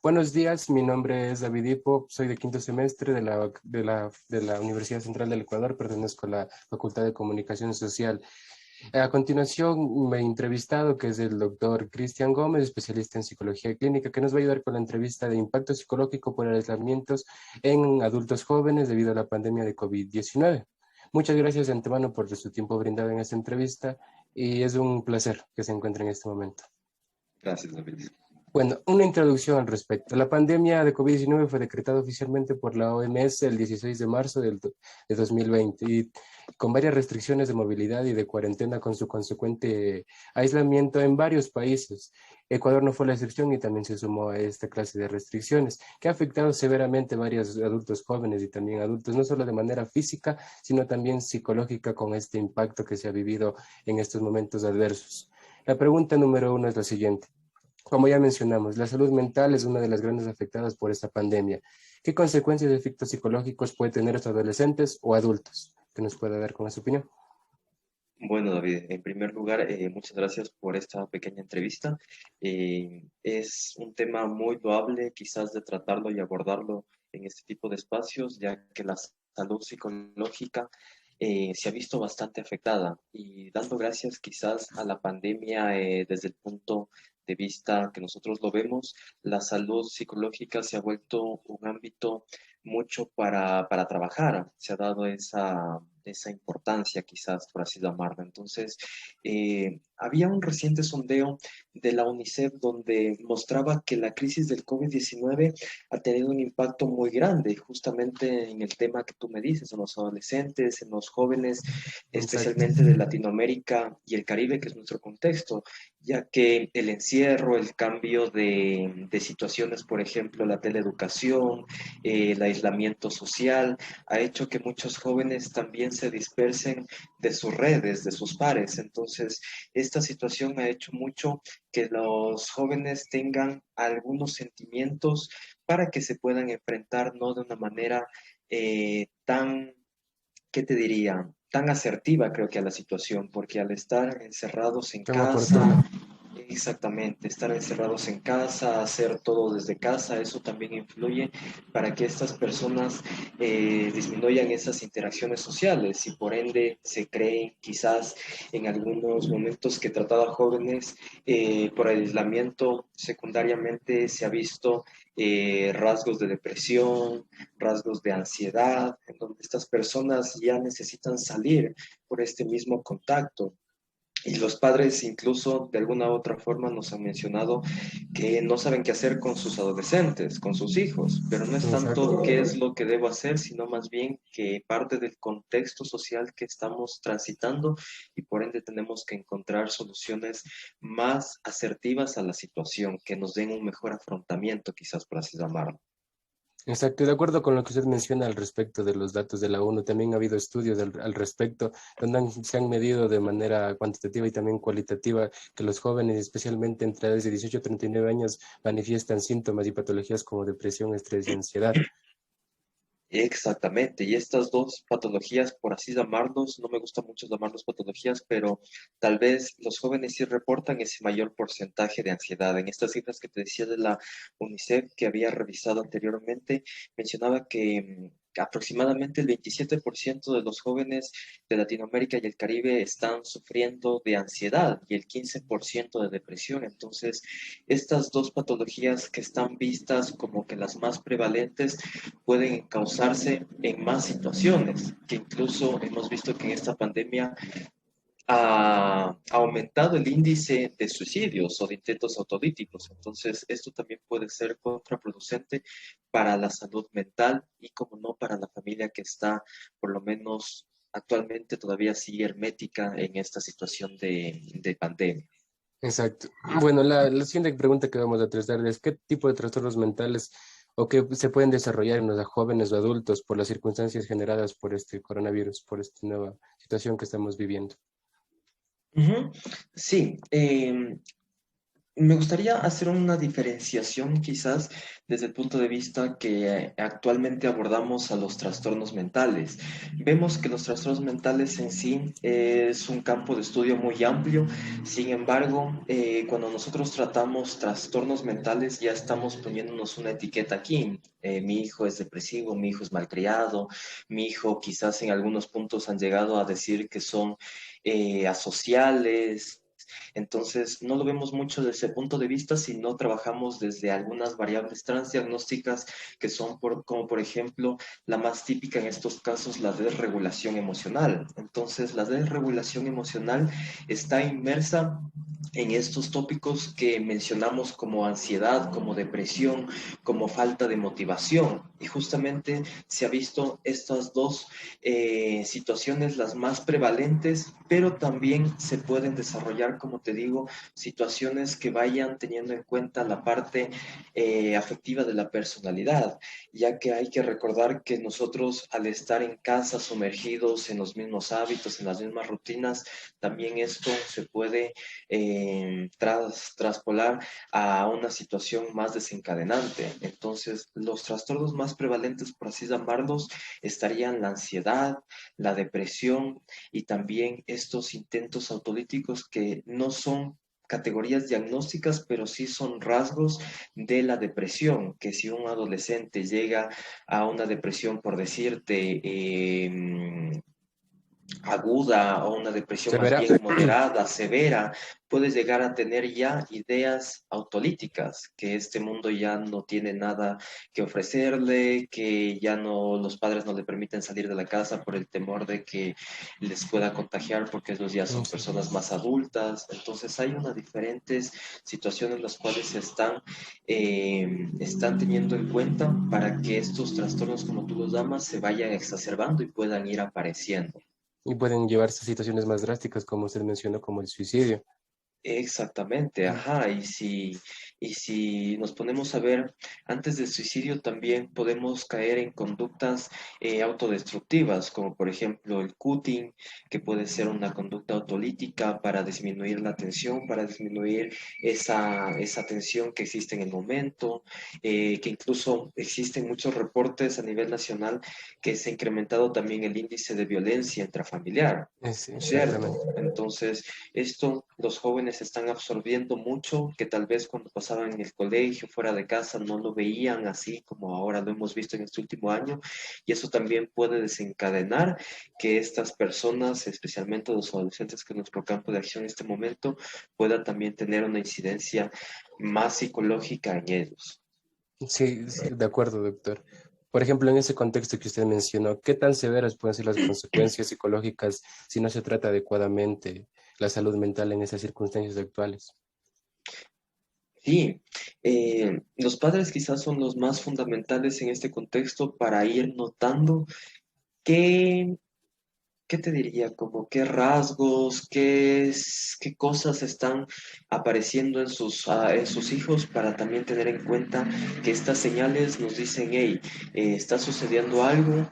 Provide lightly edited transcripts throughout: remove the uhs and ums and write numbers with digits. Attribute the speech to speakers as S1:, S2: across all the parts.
S1: Buenos días, mi nombre es David Hipo, soy de quinto semestre de la Universidad Central del Ecuador, pertenezco a la Facultad de Comunicación Social. A continuación, me he entrevistado, que es el doctor Cristian Gómez, especialista en psicología clínica, que nos va a ayudar con la entrevista de impacto psicológico por aislamientos en adultos jóvenes debido a la pandemia de COVID-19. Muchas gracias de antemano por su tiempo brindado en esta entrevista y es un placer que se encuentre en este momento.
S2: Gracias, David.
S1: Bueno, una introducción al respecto. La pandemia de COVID-19 fue decretada oficialmente por la OMS el 16 de marzo de 2020 y con varias restricciones de movilidad y de cuarentena con su consecuente aislamiento en varios países. Ecuador no fue la excepción y también se sumó a esta clase de restricciones que ha afectado severamente a varios adultos jóvenes y también adultos, no solo de manera física, sino también psicológica con este impacto que se ha vivido en estos momentos adversos. La pregunta número uno es la siguiente. Como ya mencionamos, la salud mental es una de las grandes afectadas por esta pandemia. ¿Qué consecuencias y efectos psicológicos puede tener estos adolescentes o adultos? ¿Qué nos puede dar con esa opinión?
S2: Bueno, David, en primer lugar, muchas gracias por esta pequeña entrevista. Es un tema muy loable, quizás de tratarlo y abordarlo en este tipo de espacios, ya que la salud psicológica se ha visto bastante afectada y dando gracias quizás a la pandemia desde el punto de vista que nosotros lo vemos, la salud psicológica se ha vuelto un ámbito mucho para trabajar. Se ha dado esa importancia, quizás, por así llamarlo. Entonces, había un reciente sondeo de la UNICEF donde mostraba que la crisis del COVID-19 ha tenido un impacto muy grande, justamente en el tema que tú me dices, en los adolescentes, en los jóvenes,
S1: Exacto.
S2: especialmente de Latinoamérica y el Caribe, que es nuestro contexto, ya que el encierro, el cambio de situaciones, por ejemplo, la teleeducación, el aislamiento social, ha hecho que muchos jóvenes también se dispersen de sus redes, de sus pares. Entonces, esta situación ha hecho mucho que los jóvenes tengan algunos sentimientos para que se puedan enfrentar no de una manera tan, ¿qué te diría? Tan asertiva creo que a la situación, porque al estar encerrados en
S1: Tan
S2: casa,
S1: oportuna.
S2: exactamente, estar encerrados en casa, hacer todo desde casa, eso también influye para que estas personas disminuyan esas interacciones sociales y por ende se creen quizás en algunos momentos que tratar a jóvenes por aislamiento secundariamente se ha visto rasgos de depresión, rasgos de ansiedad, en donde estas personas ya necesitan salir por este mismo contacto. Y los padres incluso de alguna u otra forma nos han mencionado que no saben qué hacer con sus adolescentes, con sus hijos, pero no es tanto
S1: Exacto.
S2: qué es lo que debo hacer, sino más bien que parte del contexto social que estamos transitando y por ende tenemos que encontrar soluciones más asertivas a la situación, que nos den un mejor afrontamiento, quizás por así llamarlo.
S1: Exacto, y de acuerdo con lo que usted menciona al respecto de los datos de la ONU, también ha habido estudios al respecto donde se han medido de manera cuantitativa y también cualitativa que los jóvenes, especialmente entre edades de 18 a 39 años, manifiestan síntomas y patologías como depresión, estrés y ansiedad.
S2: Exactamente, y estas dos patologías, por así llamarlos, no me gusta mucho llamarlos patologías, pero tal vez los jóvenes sí reportan ese mayor porcentaje de ansiedad. En estas cifras que te decía de la UNICEF que había revisado anteriormente, mencionaba que aproximadamente el 27% de los jóvenes de Latinoamérica y el Caribe están sufriendo de ansiedad y el 15% de depresión. Entonces, estas dos patologías que están vistas como que las más prevalentes, pueden causarse en más situaciones, que incluso hemos visto que en esta pandemia ha aumentado el índice de suicidios o de intentos autolíticos. Entonces, esto también puede ser contraproducente para la salud mental y, como no, para la familia que está, por lo menos actualmente, todavía sigue hermética en esta situación de pandemia.
S1: Exacto. Bueno, la siguiente pregunta que vamos a tratar es ¿qué tipo de trastornos mentales o que se pueden desarrollar en los jóvenes o adultos por las circunstancias generadas por este coronavirus, por esta nueva situación que estamos viviendo?
S2: Ujú. Sí, Me gustaría hacer una diferenciación quizás desde el punto de vista que actualmente abordamos a los trastornos mentales. Vemos que los trastornos mentales en sí es un campo de estudio muy amplio. Sin embargo, cuando nosotros tratamos trastornos mentales ya estamos poniéndonos una etiqueta aquí. Mi hijo es depresivo, mi hijo es malcriado, mi hijo quizás en algunos puntos han llegado a decir que son asociales. Entonces, no lo vemos mucho desde ese punto de vista si no trabajamos desde algunas variables transdiagnósticas que son como por ejemplo la más típica en estos casos, la desregulación emocional. Entonces, la desregulación emocional está inmersa en estos tópicos que mencionamos como ansiedad, como depresión, como falta de motivación. Y justamente se ha visto estas dos situaciones las más prevalentes, pero también se pueden desarrollar, como te digo, situaciones que vayan teniendo en cuenta la parte afectiva de la personalidad, ya que hay que recordar que nosotros al estar en casa sumergidos en los mismos hábitos, en las mismas rutinas, también esto se puede traspolar a una situación más desencadenante. Entonces, los trastornos más prevalentes, por así llamarlos, estarían la ansiedad, la depresión y también estos intentos autolíticos que no son categorías diagnósticas, pero sí son rasgos de la depresión, que si un adolescente llega a una depresión, por decirte, aguda o una depresión más
S1: Severa.
S2: bien moderada, severa, puedes llegar a tener ya ideas autolíticas, que este mundo ya no tiene nada que ofrecerle, que ya no, los padres no le permiten salir de la casa por el temor de que les pueda contagiar porque ellos ya son
S1: Sí.
S2: personas más adultas. Entonces hay unas diferentes situaciones las cuales se están teniendo en cuenta para que estos trastornos, como tú los llamas, se vayan exacerbando y puedan ir apareciendo.
S1: Y pueden llevarse a situaciones más drásticas, como usted mencionó, como el suicidio.
S2: Exactamente, ajá. Y si nos ponemos a ver, antes del suicidio también podemos caer en conductas autodestructivas, como por ejemplo el cutting, que puede ser una conducta autolítica para disminuir la tensión, para disminuir esa tensión que existe en el momento, que incluso existen muchos reportes a nivel nacional que se ha incrementado también el índice de violencia intrafamiliar, ¿no es cierto?
S1: Exactamente.
S2: Entonces, esto los jóvenes están absorbiendo mucho, que tal vez cuando pasaban en el colegio, fuera de casa, no lo veían así como ahora lo hemos visto en este último año. Y eso también puede desencadenar que estas personas, especialmente los adolescentes, que es nuestro campo de acción en este momento, puedan también tener una incidencia más psicológica en ellos.
S1: Sí, sí, de acuerdo, doctor. Por ejemplo, en ese contexto que usted mencionó, ¿qué tan severas pueden ser las consecuencias psicológicas si no se trata adecuadamente la salud mental en esas circunstancias actuales?
S2: Sí, los padres quizás son los más fundamentales en este contexto para ir notando qué ¿qué te diría? Como qué rasgos, qué cosas están apareciendo en sus hijos para también tener en cuenta que estas señales nos dicen, hey, está sucediendo algo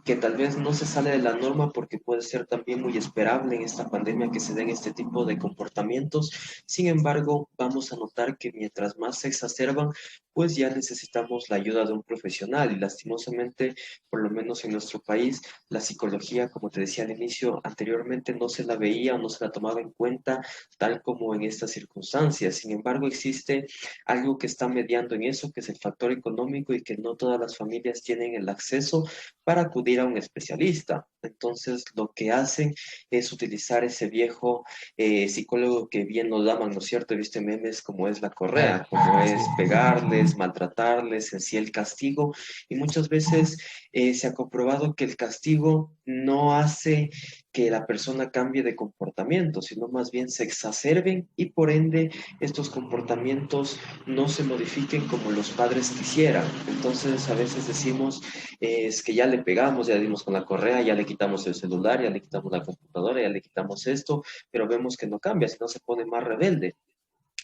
S2: que tal vez no se sale de la norma porque puede ser también muy esperable en esta pandemia que se den este tipo de comportamientos. Sin embargo, vamos a notar que mientras más se exacerban, pues ya necesitamos la ayuda de un profesional y lastimosamente, por lo menos en nuestro país, la psicología, como te decía al inicio, anteriormente no se la veía o no se la tomaba en cuenta tal como en estas circunstancias. Sin embargo, existe algo que está mediando en eso, que es el factor económico y que no todas las familias tienen el acceso para acudir a un especialista. Entonces, lo que hacen es utilizar ese viejo psicólogo que bien nos llaman, ¿no es cierto? Viste memes como es la
S1: Claro,
S2: correa, como es
S1: sí.
S2: pegarles, maltratarles, en sí el castigo. Y muchas veces se ha comprobado que el castigo no hace que la persona cambie de comportamiento, sino más bien se exacerben y por ende estos comportamientos no se modifiquen como los padres quisieran. Entonces a veces decimos, es que ya le pegamos, ya dimos con la correa, ya le quitamos el celular, ya le quitamos la computadora, ya le quitamos esto, pero vemos que no cambia, sino se pone más rebelde.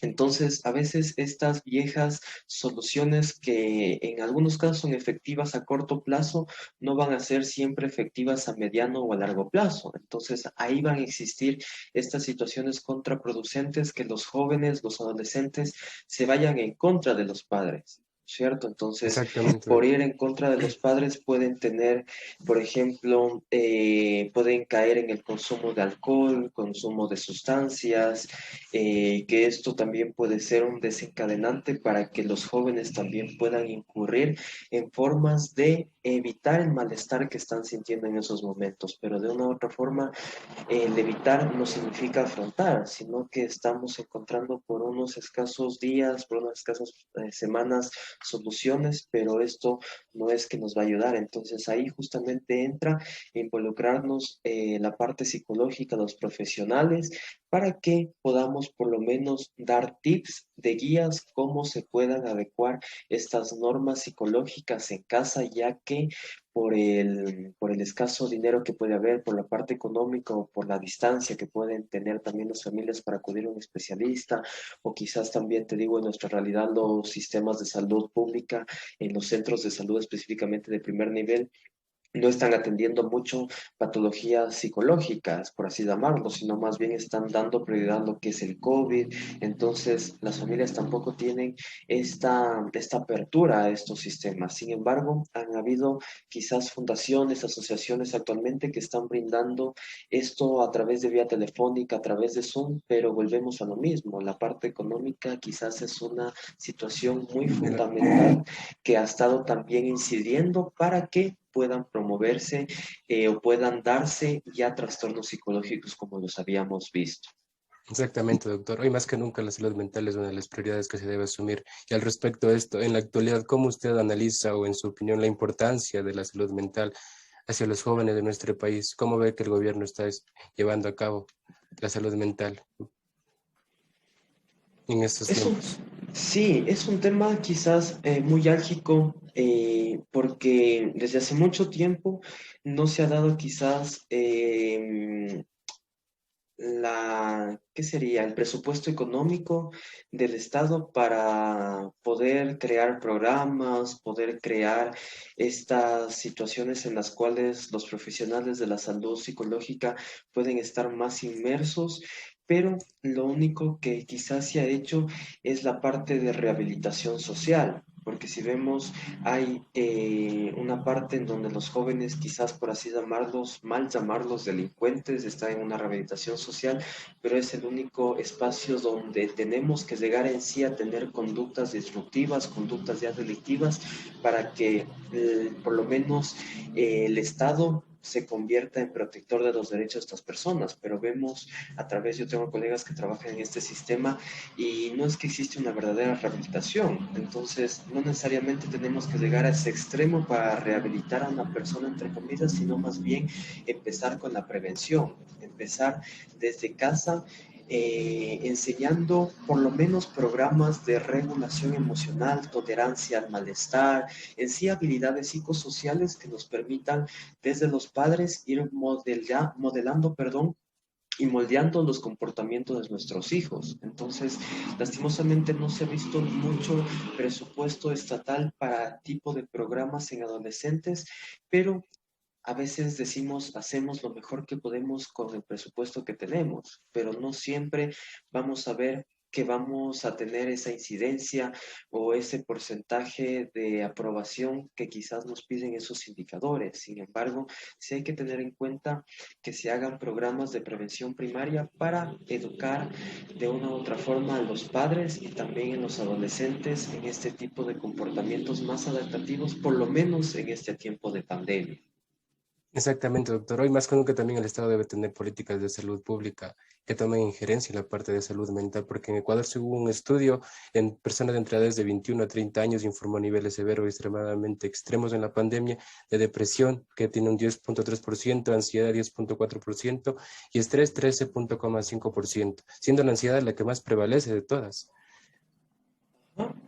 S2: Entonces, a veces estas viejas soluciones que en algunos casos son efectivas a corto plazo, no van a ser siempre efectivas a mediano o a largo plazo. Entonces, ahí van a existir estas situaciones contraproducentes que los jóvenes, los adolescentes, se vayan en contra de los padres. ¿Cierto? Entonces,
S1: Exactamente,
S2: por ir
S1: doctor.
S2: en contra de los padres pueden tener, por ejemplo, pueden caer en el consumo de alcohol, consumo de sustancias, que esto también puede ser un desencadenante para que los jóvenes también puedan incurrir en formas de evitar el malestar que están sintiendo en esos momentos, pero de una u otra forma el evitar no significa afrontar, sino que estamos encontrando por unos escasos días, por unas escasas semanas soluciones, pero esto no es que nos va a ayudar. Entonces ahí justamente entra involucrarnos la parte psicológica, los profesionales, para que podamos por lo menos dar tips de guías cómo se puedan adecuar estas normas psicológicas en casa, ya que por el escaso dinero que puede haber, por la parte económica o por la distancia que pueden tener también las familias para acudir a un especialista, o quizás también, te digo, en nuestra realidad los sistemas de salud pública, en los centros de salud específicamente de primer nivel, no están atendiendo mucho patologías psicológicas, por así llamarlo, sino más bien están dando prioridad a lo que es el COVID. Entonces, las familias tampoco tienen esta apertura a estos sistemas. Sin embargo, han habido quizás fundaciones, asociaciones actualmente que están brindando esto a través de vía telefónica, a través de Zoom, pero volvemos a lo mismo. La parte económica quizás es una situación muy
S1: Mira,
S2: fundamental que ha estado también incidiendo para que puedan promoverse o puedan darse ya trastornos psicológicos como los habíamos visto.
S1: exactamente, doctor. Hoy más que nunca la salud mental es una de las prioridades que se debe asumir. Y al respecto de esto, en la actualidad, ¿cómo usted analiza o en su opinión la importancia de la salud mental hacia los jóvenes de nuestro país? ¿Cómo ve que el gobierno está llevando a cabo la salud mental en estos
S2: Es un,
S1: tiempos?
S2: sí, es un tema quizás muy álgico porque desde hace mucho tiempo no se ha dado quizás ¿qué sería? El presupuesto económico del Estado para poder crear programas, poder crear estas situaciones en las cuales los profesionales de la salud psicológica pueden estar más inmersos, pero lo único que quizás se ha hecho es la parte de rehabilitación social. Porque si vemos, hay una parte en donde los jóvenes, quizás por así llamarlos, mal llamarlos delincuentes, están en una rehabilitación social, pero es el único espacio donde tenemos que llegar en sí a tener conductas destructivas, conductas ya delictivas, para que por lo menos el Estado se convierta en protector de los derechos de estas personas, pero vemos a través, yo tengo colegas que trabajan en este sistema y no es que existe una verdadera rehabilitación, entonces no necesariamente tenemos que llegar a ese extremo para rehabilitar a una persona, entre comillas, sino más bien empezar con la prevención, empezar desde casa enseñando por lo menos programas de regulación emocional, tolerancia al malestar, en sí habilidades psicosociales que nos permitan desde los padres ir modelando, perdón, y moldeando los comportamientos de nuestros hijos. Entonces, lastimosamente no se ha visto mucho presupuesto estatal para tipo de programas en adolescentes, pero a veces decimos, hacemos lo mejor que podemos con el presupuesto que tenemos, pero no siempre vamos a ver que vamos a tener esa incidencia o ese porcentaje de aprobación que quizás nos piden esos indicadores. Sin embargo, sí hay que tener en cuenta que se hagan programas de prevención primaria para educar de una u otra forma a los padres y también en los adolescentes en este tipo de comportamientos más adaptativos, por lo menos en este tiempo de pandemia.
S1: Exactamente, doctor. Hoy más que nunca también el Estado debe tener políticas de salud pública que tomen injerencia en la parte de salud mental, porque en Ecuador se hubo un estudio en personas de entre edades de 21 a 30 años informó niveles severos y extremadamente extremos en la pandemia de depresión, que tiene un 10.3%, ansiedad 10.4% y estrés 13.5%, siendo la ansiedad la que más prevalece de todas.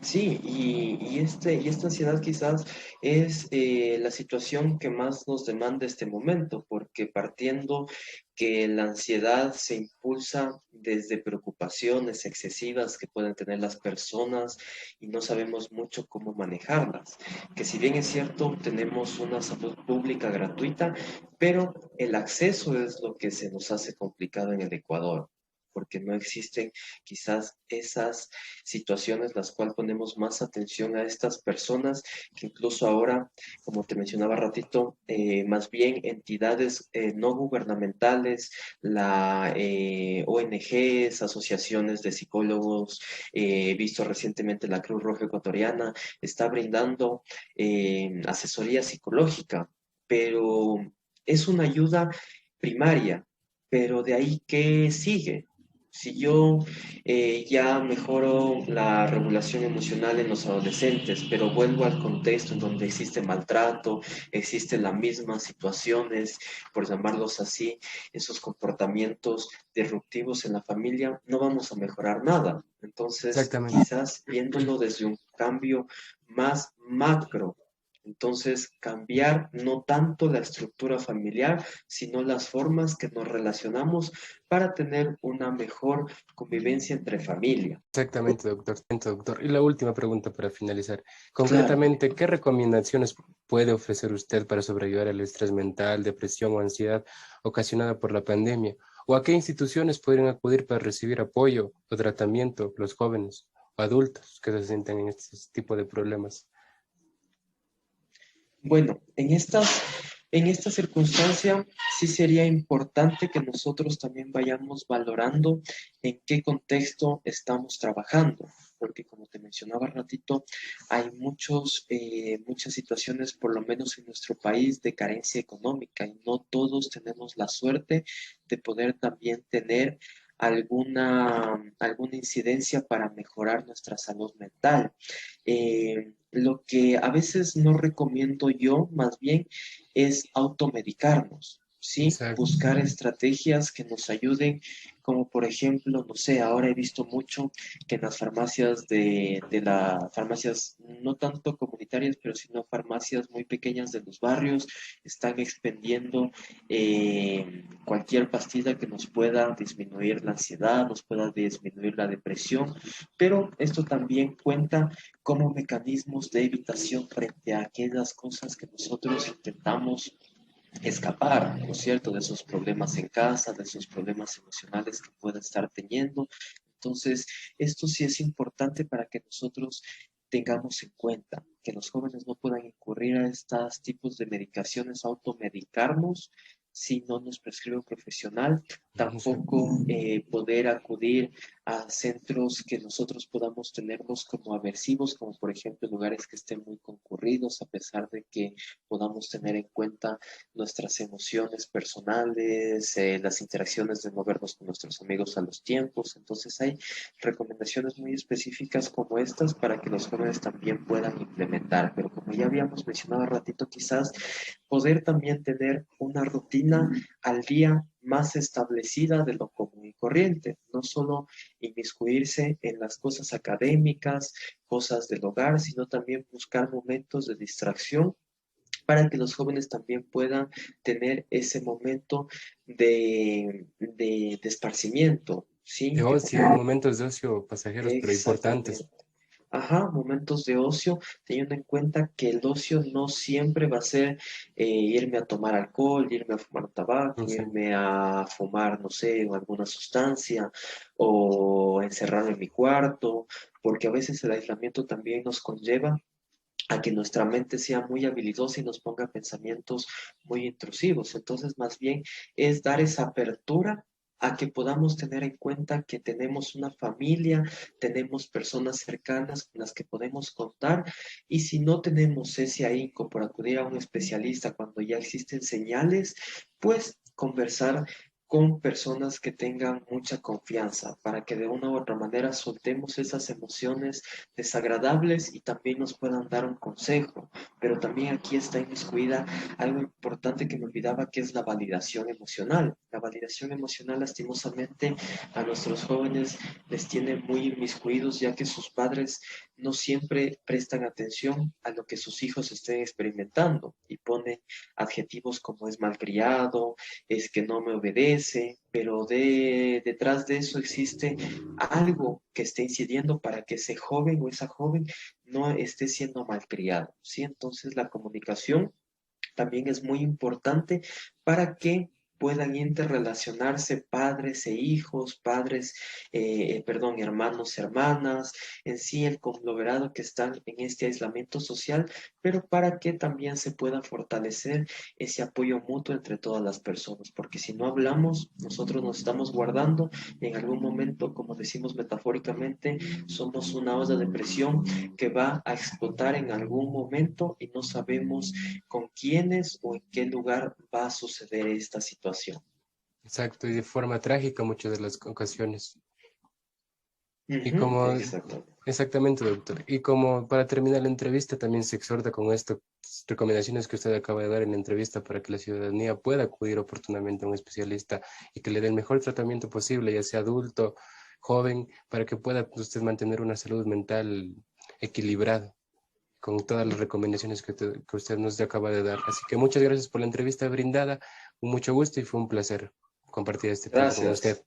S2: Sí, y esta ansiedad quizás es la situación que más nos demanda este momento, porque partiendo que la ansiedad se impulsa desde preocupaciones excesivas que pueden tener las personas y no sabemos mucho cómo manejarlas. Que si bien es cierto, tenemos una salud pública gratuita, pero el acceso es lo que se nos hace complicado en el Ecuador, porque no existen quizás esas situaciones las cuales ponemos más atención a estas personas que incluso ahora, como te mencionaba ratito, más bien entidades no gubernamentales, la ONGs, asociaciones de psicólogos, visto recientemente la Cruz Roja Ecuatoriana, está brindando asesoría psicológica, pero es una ayuda primaria, pero de ahí, ¿qué sigue? Si yo ya mejoro la regulación emocional en los adolescentes, pero vuelvo al contexto en donde existe maltrato, existen las mismas situaciones, por llamarlos así, esos comportamientos disruptivos en la familia, no vamos a mejorar nada. Entonces,
S1: Exactamente.
S2: quizás viéndolo desde un cambio más macro, entonces, cambiar no tanto la estructura familiar, sino las formas que nos relacionamos para tener una mejor convivencia entre familia.
S1: Exactamente, doctor. Doctor. Y la última pregunta para finalizar.
S2: Claro.
S1: Concretamente, ¿qué recomendaciones puede ofrecer usted para sobrellevar el estrés mental, depresión o ansiedad ocasionada por la pandemia? ¿O a qué instituciones podrían acudir para recibir apoyo o tratamiento los jóvenes o adultos que se sienten en este tipo de problemas?
S2: Bueno, en esta circunstancia sí sería importante que nosotros también vayamos valorando en qué contexto estamos trabajando, porque como te mencionaba ratito, hay muchas situaciones, por lo menos en nuestro país, de carencia económica y no todos tenemos la suerte de poder también tener alguna incidencia para mejorar nuestra salud mental. Lo que a veces no recomiendo yo, más bien, es automedicarnos, ¿sí?
S1: Exacto.
S2: Buscar estrategias que nos ayuden, como por ejemplo, no sé, ahora he visto mucho que en las farmacias de las farmacias no tanto comunitarias, pero sino farmacias muy pequeñas de los barrios, están expendiendo cualquier pastilla que nos pueda disminuir la ansiedad, nos pueda disminuir la depresión, pero esto también cuenta como mecanismos de evitación frente a aquellas cosas que nosotros intentamos escapar, ¿no es cierto?, de esos problemas en casa, de esos problemas emocionales que pueda estar teniendo. Entonces, esto sí es importante para que nosotros tengamos en cuenta que los jóvenes no puedan incurrir a estos tipos de medicaciones, automedicarnos si no nos prescribe un profesional, tampoco poder acudir a centros que nosotros podamos tenerlos como aversivos, como por ejemplo lugares que estén muy concurridos, a pesar de que podamos tener en cuenta nuestras emociones personales, las interacciones de movernos con nuestros amigos a los tiempos. Entonces hay recomendaciones muy específicas como estas para que los jóvenes también puedan implementar. Pero como ya habíamos mencionado un ratito, quizás poder también tener una rutina al día más establecida de lo común y corriente, no solo inmiscuirse en las cosas académicas, cosas del hogar, sino también buscar momentos de distracción para que los jóvenes también puedan tener ese momento de esparcimiento,
S1: De
S2: ¿sí? Que
S1: ocio,
S2: como,
S1: momentos de ocio pasajeros, pero importantes.
S2: exactamente. Ajá, momentos de ocio, teniendo en cuenta que el ocio no siempre va a ser irme a tomar alcohol, irme a fumar tabaco,
S1: Exacto.
S2: irme a fumar, no sé, alguna sustancia o encerrarme en mi cuarto, porque a veces el aislamiento también nos conlleva a que nuestra mente sea muy habilidosa y nos ponga pensamientos muy intrusivos. Entonces, más bien es dar esa apertura a que podamos tener en cuenta que tenemos una familia, tenemos personas cercanas con las que podemos contar y si no tenemos ese ahínco por acudir a un especialista cuando ya existen señales, pues conversar con personas que tengan mucha confianza para que de una u otra manera soltemos esas emociones desagradables y también nos puedan dar un consejo. Pero también aquí está inmiscuida algo importante que me olvidaba, que es la validación emocional. La validación emocional, lastimosamente, a nuestros jóvenes les tiene muy inmiscuidos, ya que sus padres no siempre prestan atención a lo que sus hijos estén experimentando y ponen adjetivos como es malcriado, es que no me obedece, pero detrás de eso existe algo que esté incidiendo para que ese joven o esa joven no esté siendo malcriado, ¿sí? Entonces la comunicación también es muy importante para que puedan interrelacionarse padres e hijos, perdón, hermanos, hermanas, en sí el conglomerado que están en este aislamiento social, pero para que también se pueda fortalecer ese apoyo mutuo entre todas las personas, porque si no hablamos, nosotros nos estamos guardando y en algún momento, como decimos metafóricamente, somos una olla de presión que va a explotar en algún momento y no sabemos con quiénes o en qué lugar va a suceder esta situación.
S1: Exacto, y de forma trágica muchas de las ocasiones. Y
S2: Ujú,
S1: como,
S2: exactamente.
S1: exactamente, doctor. Y como para terminar la entrevista, también se exhorta con esto, recomendaciones que usted acaba de dar en la entrevista para que la ciudadanía pueda acudir oportunamente a un especialista y que le dé el mejor tratamiento posible, ya sea adulto, joven, para que pueda usted mantener una salud mental equilibrada, con todas las recomendaciones que usted nos acaba de dar. Así que muchas gracias por la entrevista brindada, con mucho gusto y fue un placer compartir este tiempo con usted.
S2: Gracias.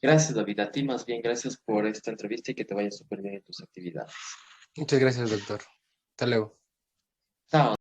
S2: Gracias, David. A ti más bien, gracias por esta entrevista y que te vaya súper bien en tus actividades.
S1: Muchas gracias, doctor. Hasta luego.
S2: Chao.